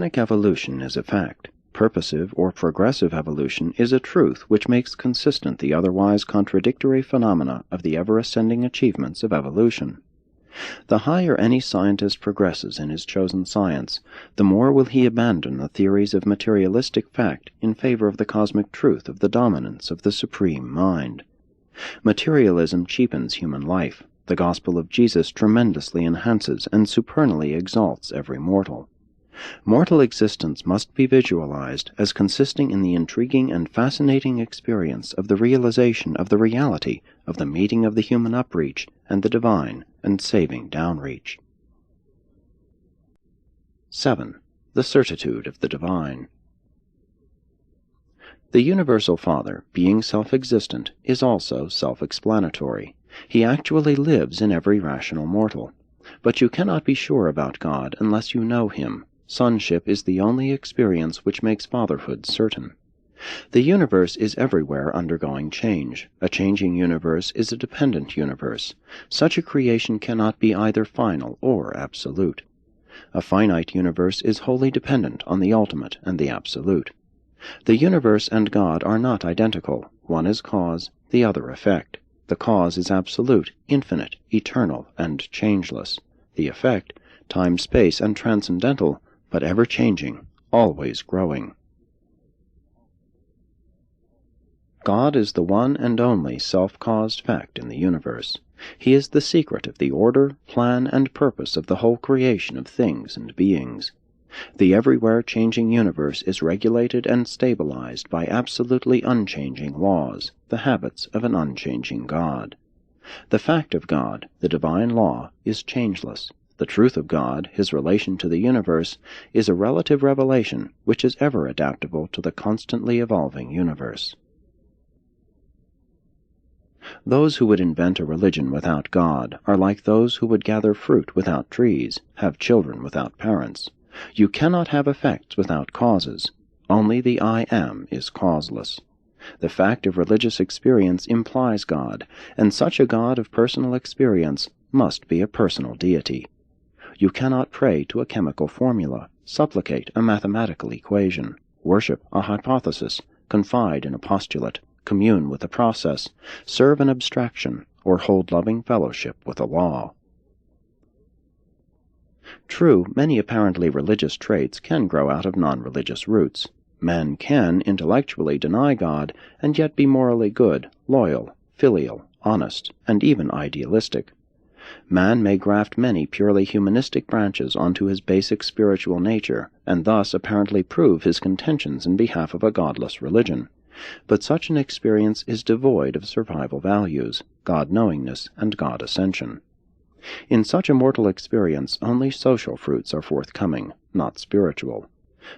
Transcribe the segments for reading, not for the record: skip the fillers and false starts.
Organic evolution is a fact. Purposive or progressive evolution is a truth which makes consistent the otherwise contradictory phenomena of the ever-ascending achievements of evolution. The higher any scientist progresses in his chosen science, the more will he abandon the theories of materialistic fact in favor of the cosmic truth of the dominance of the Supreme Mind. Materialism cheapens human life. The gospel of Jesus tremendously enhances and supernally exalts every mortal. Mortal existence must be visualized as consisting in the intriguing and fascinating experience of the realization of the reality of the meeting of the human upreach and the divine and saving downreach. 7. The certitude of the divine. The Universal Father, being self-existent, is also self-explanatory. He actually lives in every rational mortal. But you cannot be sure about God unless you know Him. Sonship is the only experience which makes fatherhood certain. The universe is everywhere undergoing change. A changing universe is a dependent universe. Such a creation cannot be either final or absolute. A finite universe is wholly dependent on the ultimate and the absolute. The universe and God are not identical. One is cause, the other effect. The cause is absolute, infinite, eternal, and changeless. The effect, time, space, and transcendental, but ever-changing, always growing. God is the one and only self-caused fact in the universe. He is the secret of the order, plan, and purpose of the whole creation of things and beings. The everywhere changing universe is regulated and stabilized by absolutely unchanging laws, the habits of an unchanging God. The fact of God, the divine law, is changeless. The truth of God, His relation to the universe, is a relative revelation which is ever adaptable to the constantly evolving universe. Those who would invent a religion without God are like those who would gather fruit without trees, have children without parents. You cannot have effects without causes. Only the I Am is causeless. The fact of religious experience implies God, and such a God of personal experience must be a personal deity. You cannot pray to a chemical formula, supplicate a mathematical equation, worship a hypothesis, confide in a postulate, commune with a process, serve an abstraction, or hold loving fellowship with a law. True, many apparently religious traits can grow out of non-religious roots. Men can intellectually deny God and yet be morally good, loyal, filial, honest, and even idealistic. Man may graft many purely humanistic branches onto his basic spiritual nature, and thus apparently prove his contentions in behalf of a godless religion. But such an experience is devoid of survival values, God-knowingness, and God-ascension. In such a mortal experience only social fruits are forthcoming, not spiritual.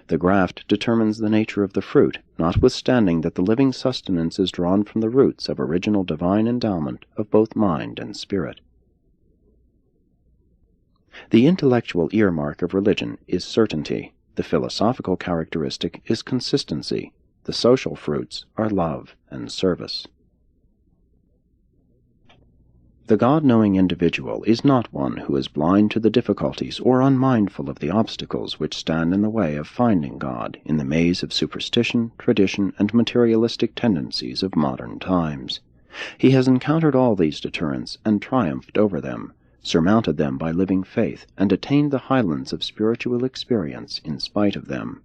The graft determines the nature of the fruit, notwithstanding that the living sustenance is drawn from the roots of original divine endowment of both mind and spirit. The intellectual earmark of religion is certainty. The philosophical characteristic is consistency. The social fruits are love and service. The God-knowing individual is not one who is blind to the difficulties or unmindful of the obstacles which stand in the way of finding God in the maze of superstition, tradition, and materialistic tendencies of modern times. He has encountered all these deterrents and triumphed over them, surmounted them by living faith, and attained the highlands of spiritual experience in spite of them.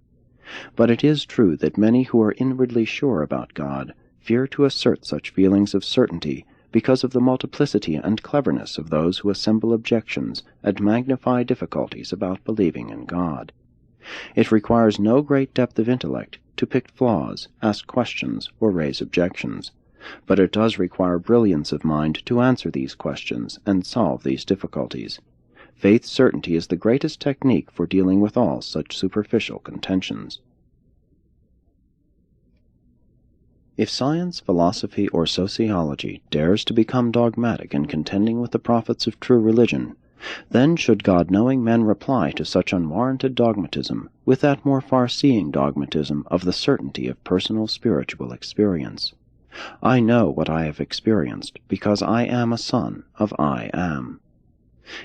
But it is true that many who are inwardly sure about God fear to assert such feelings of certainty because of the multiplicity and cleverness of those who assemble objections and magnify difficulties about believing in God. It requires no great depth of intellect to pick flaws, ask questions, or raise objections, but it does require brilliance of mind to answer these questions and solve these difficulties. Faith certainty is the greatest technique for dealing with all such superficial contentions. If science, philosophy, or sociology dares to become dogmatic in contending with the prophets of true religion, then should God-knowing men reply to such unwarranted dogmatism with that more far-seeing dogmatism of the certainty of personal spiritual experience. I know what I have experienced, because I am a son of I Am.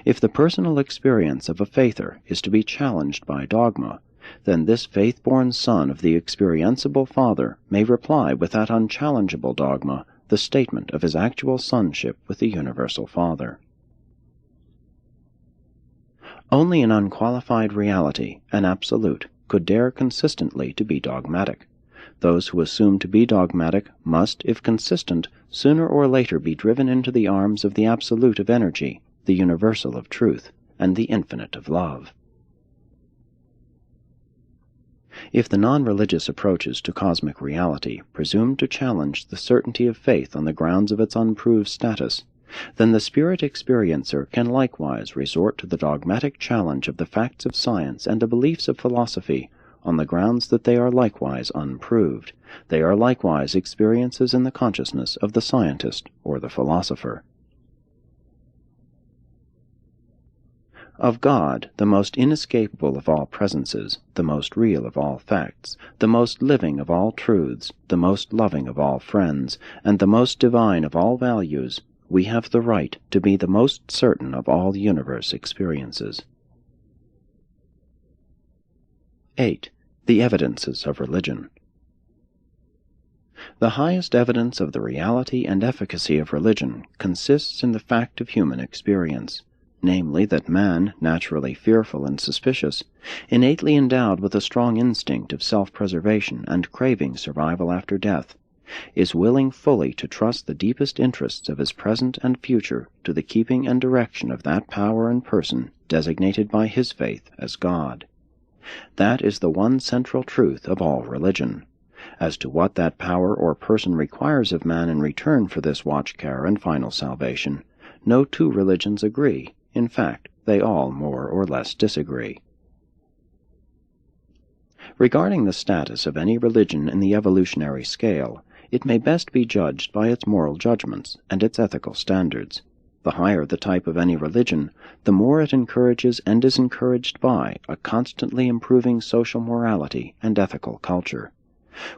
If the personal experience of a faither is to be challenged by dogma, then this faith-born Son of the experienceable Father may reply with that unchallengeable dogma, the statement of his actual sonship with the universal Father. Only an unqualified reality, an absolute, could dare consistently to be dogmatic. Those who assume to be dogmatic must, if consistent, sooner or later be driven into the arms of the absolute of energy, the universal of truth, and the infinite of love. If the non-religious approaches to cosmic reality presume to challenge the certainty of faith on the grounds of its unproved status, then the spirit experiencer can likewise resort to the dogmatic challenge of the facts of science and the beliefs of philosophy on the grounds that they are likewise unproved. They are likewise experiences in the consciousness of the scientist or the philosopher. Of God, the most inescapable of all presences, the most real of all facts, the most living of all truths, the most loving of all friends, and the most divine of all values, we have the right to be the most certain of all universe experiences. 8. The evidences of religion. The highest evidence of the reality and efficacy of religion consists in the fact of human experience, namely that man, naturally fearful and suspicious, innately endowed with a strong instinct of self-preservation and craving survival after death, is willing fully to trust the deepest interests of his present and future to the keeping and direction of that power and person designated by his faith as God. That is the one central truth of all religion. As to what that power or person requires of man in return for this watch-care and final salvation, no two religions agree. In fact, they all more or less disagree. Regarding the status of any religion in the evolutionary scale, it may best be judged by its moral judgments and its ethical standards. The higher the type of any religion, the more it encourages and is encouraged by a constantly improving social morality and ethical culture.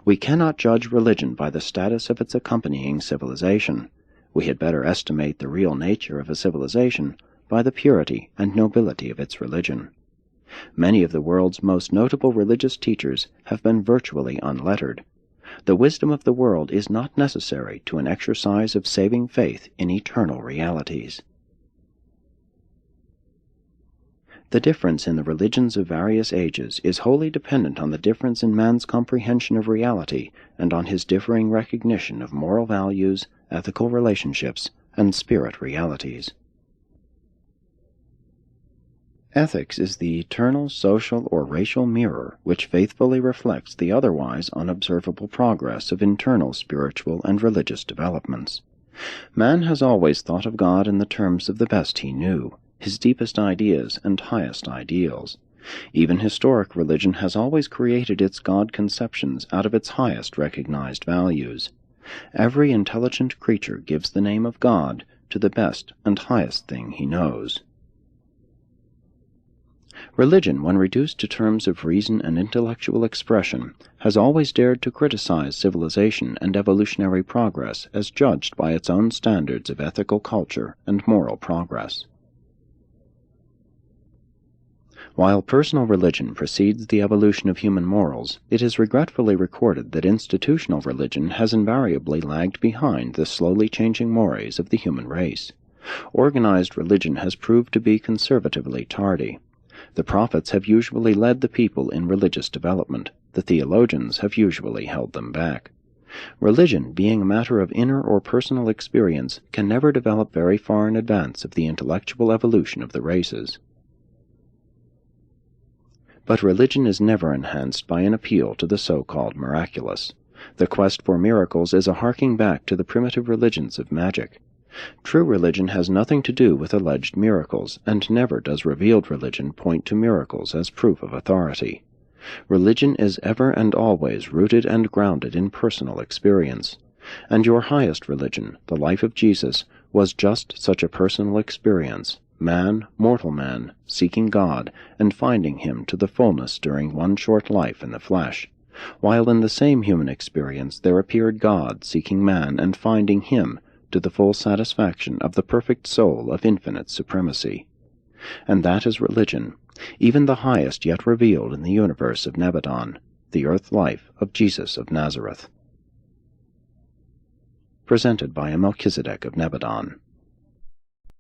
We cannot judge religion by the status of its accompanying civilization. We had better estimate the real nature of a civilization by the purity and nobility of its religion. Many of the world's most notable religious teachers have been virtually unlettered. The wisdom of the world is not necessary to an exercise of saving faith in eternal realities. The difference in the religions of various ages is wholly dependent on the difference in man's comprehension of reality and on his differing recognition of moral values, ethical relationships, and spirit realities. Ethics is the eternal social or racial mirror which faithfully reflects the otherwise unobservable progress of internal spiritual and religious developments. Man has always thought of God in the terms of the best he knew, his deepest ideas and highest ideals. Even historic religion has always created its God conceptions out of its highest recognized values. Every intelligent creature gives the name of God to the best and highest thing he knows. Religion, when reduced to terms of reason and intellectual expression, has always dared to criticize civilization and evolutionary progress as judged by its own standards of ethical culture and moral progress. While personal religion precedes the evolution of human morals, it is regretfully recorded that institutional religion has invariably lagged behind the slowly changing mores of the human race. Organized religion has proved to be conservatively tardy. The prophets have usually led the people in religious development. The theologians have usually held them back. Religion, being a matter of inner or personal experience, can never develop very far in advance of the intellectual evolution of the races. But religion is never enhanced by an appeal to the so-called miraculous. The quest for miracles is a harking back to the primitive religions of magic. True religion has nothing to do with alleged miracles, and never does revealed religion point to miracles as proof of authority. Religion is ever and always rooted and grounded in personal experience, and your highest religion, the life of Jesus, was just such a personal experience, man, mortal man, seeking God, and finding him to the fullness during one short life in the flesh, while in the same human experience there appeared God seeking man and finding him to the full satisfaction of the perfect soul of infinite supremacy. And that is religion, even the highest yet revealed in the universe of Nebadon, the earth life of Jesus of Nazareth. Presented by a Melchizedek of Nebadon.